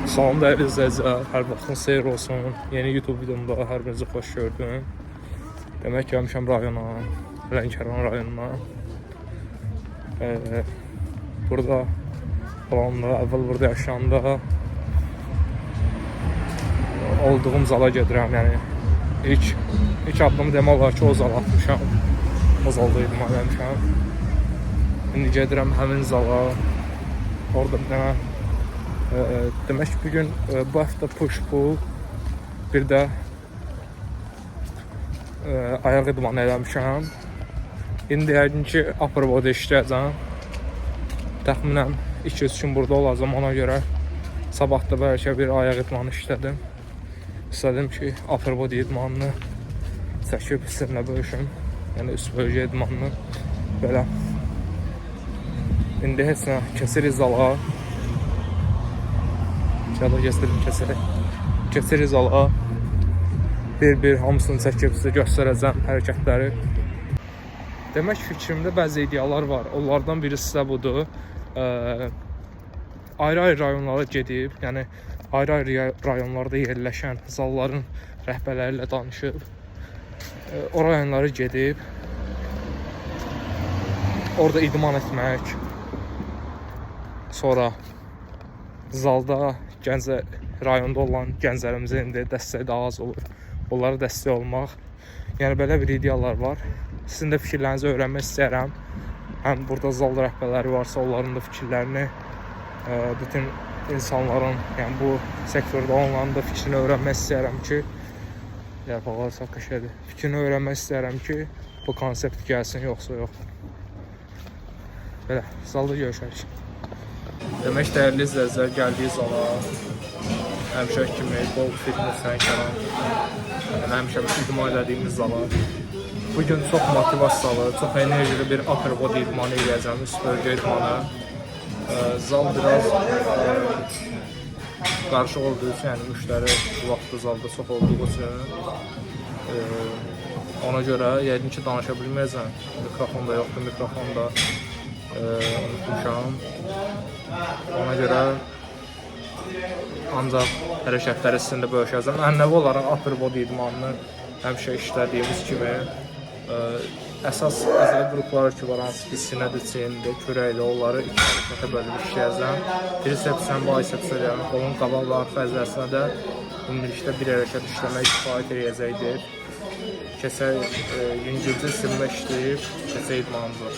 Salam dəyərli izləyicilər, hər vaxtınız xeyir olsun. Yeni YouTube videomda hər birinizi xoş gördüm. Demək gəlmişəm rayona, Lənkəran rayonuna. Burada olanda, əvvəl burada yaşayanda olduğum zala gedirəm. Yəni ilk addımı demək olar ki, o zala atmışam. O zalda idman eləmişəm. İndi gedirəm həmin zala. Orada bir dənə demək ki, bugün bu həftə push pull, bir də ayaq idmanı eləmişəm. İndi yəqin ki, upper body işləyəcəm. Təxminən 2-3 gün burada olacam, ona görə sabah da bəlkə bir ayaq idmanı işlədim. İstədim ki, upper body idmanını çəkib sizinlə bölüşüm. Yəni üst bölgə idmanını belə. İndi heç nə, kəsirik zala. Şurada keçiriz zala. Bir hamısını çəkib sizə göstərəcəm hərəkətləri. Demək fikrimdə bəzi ideyalar var. Onlardan birisi də budur. Ayrı-ayrı rayonlara gedib, yəni ayrı-ayrı rayonlarda yerləşən zalların rəhbərləri ilə danışıb, o rayonlara gedib, orada idman etmək, sonra zalda rayonda olan gənclərimizin indi dəstəyi daha az olur. Onlara dəstək olmaq. Yəni belə bir ideyalar var. Sizin də fikirlərinizi öyrənmək istəyirəm. Həm burada zal rəhbərləri varsa, onların da fikirlərini, bütün insanların, yəni bu sektorda olanların da fikrini öyrənmək istəyirəm ki, fikrini öyrənmək istəyirəm ki, bu konsept gəlsin, yoxsa yox. Belə, zalda görüşərik. Demək dəyərli izləyicilər, gəldiyi zala həmişə kimi bol fitness Lənkəran, yəni həmişə idman elədiyimiz zala. Bugün çox motivasiyalı, çox enerjili bir upper body idmanı eləyəcəm, üst bölgə idmanı. Zal biraz qarışıq olduğu üçün, yəni müştəri bu vaxtda zalda çox olduğu üçün ona görə yəqin ki, danışa bilməyəcəm. Mikrofon da yoxdur, mikrofon da unutmuşam. Ona görə ancaq hərəkətləri sizinlə bölüşəcəm. Ənəvi olaraq upper body idmanını həmişə işlədiyimiz kimi əsas əzələ qrupları ki var, hansı ki sinədir, çiyindir, kürəkli, onları iki hərəkətə bölüb işləyəcəm. Trisepslə, bicepslə, qolun qabaq və arxa əzələsinə də ümumilikdə bir hərəkət işləmək kifayət edəcəkdir. Kəsə yüngülcə silmə işləyib, kəsə idmanıdır.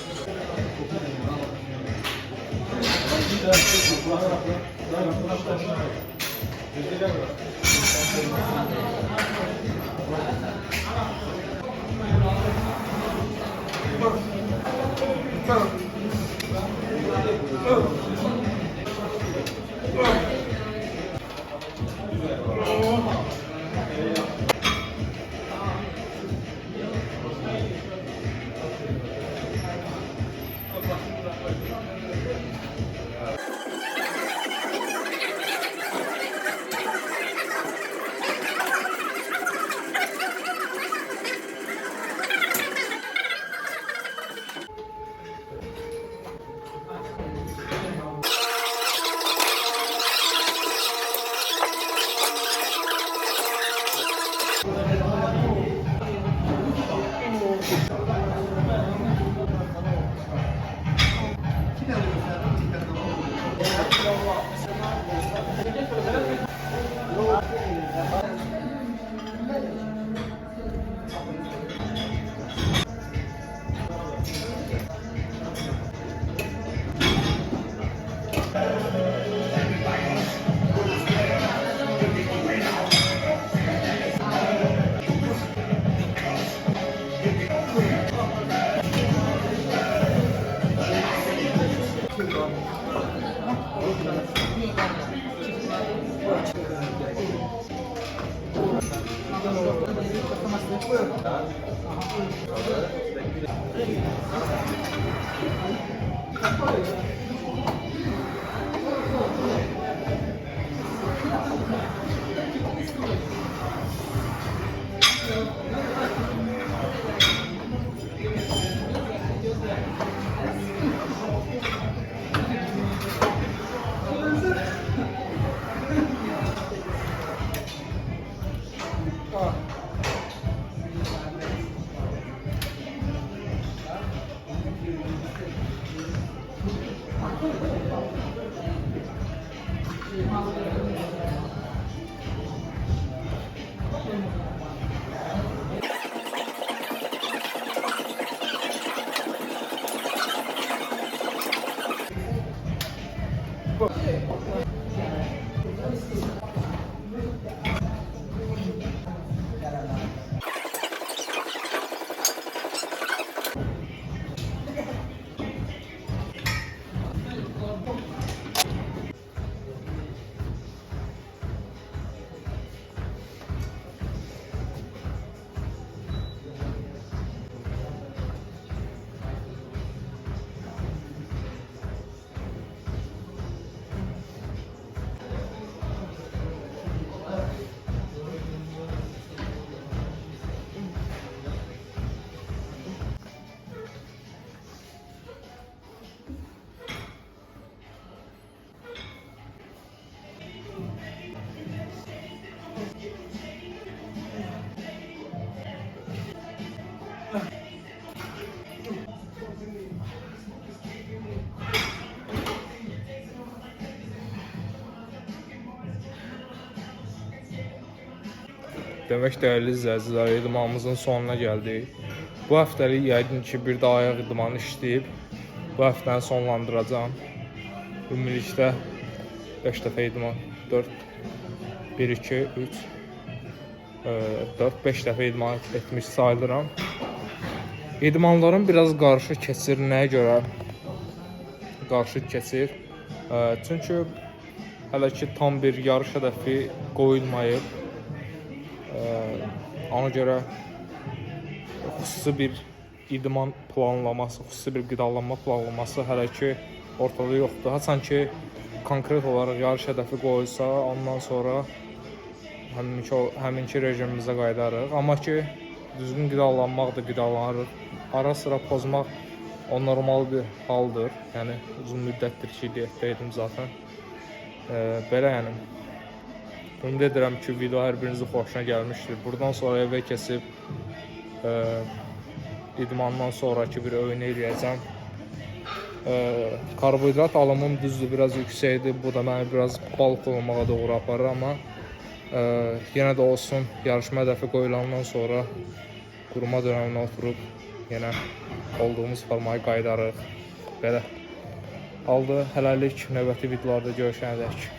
Demək dəyərli izləyicilər, idmanımızın sonuna gəldik. Bu həftəlik yəqin ki, bir də ayaq idmanı işləyib bu həftəni sonlandıracağam. Ümumilikdə 5 dəfə idman, 4, 1, 2, 3, 4, 5 dəfə idman etmiş sayılıram. İdmanlarım biraz qarışıq keçir. Nəyə görə qarışıq keçir? Çünki hələ ki tam bir yarış hədəfi qoyulmayıb. Ona görə xüsusi bir idman planlaması, xüsusi bir qidalanma planlaması hələ ki ortada yoxdur. Haçan ki konkret olaraq yarış hədəfi qoyulsa, ondan sonra həminki rejimimizə qayıdarıq. Amma ki düzgün qidalanmaq da qidalanırıq. Ara sıra pozmaq o normal bir haldır. Yəni uzun müddətdir ki diyetdəydim zaten. Belə yəni. Ümid edirəm ki, video hər birinizin xoşuna gəlmişdir. Buradan sonra evə keçib idmandan sonraki bir öğün eləyəcəm. Karbohidrat alımım düzdür, biraz yüksəkdir. Bu da məni biraz balıq olmağa doğru aparır, amma yenə də olsun, yarışma hədəfi qoyulandan sonra quruma dönəminə oturub yenə olduğumuz formaya qayıdarıq. Belə halda hələlik növbəti videolarda görüşənədək.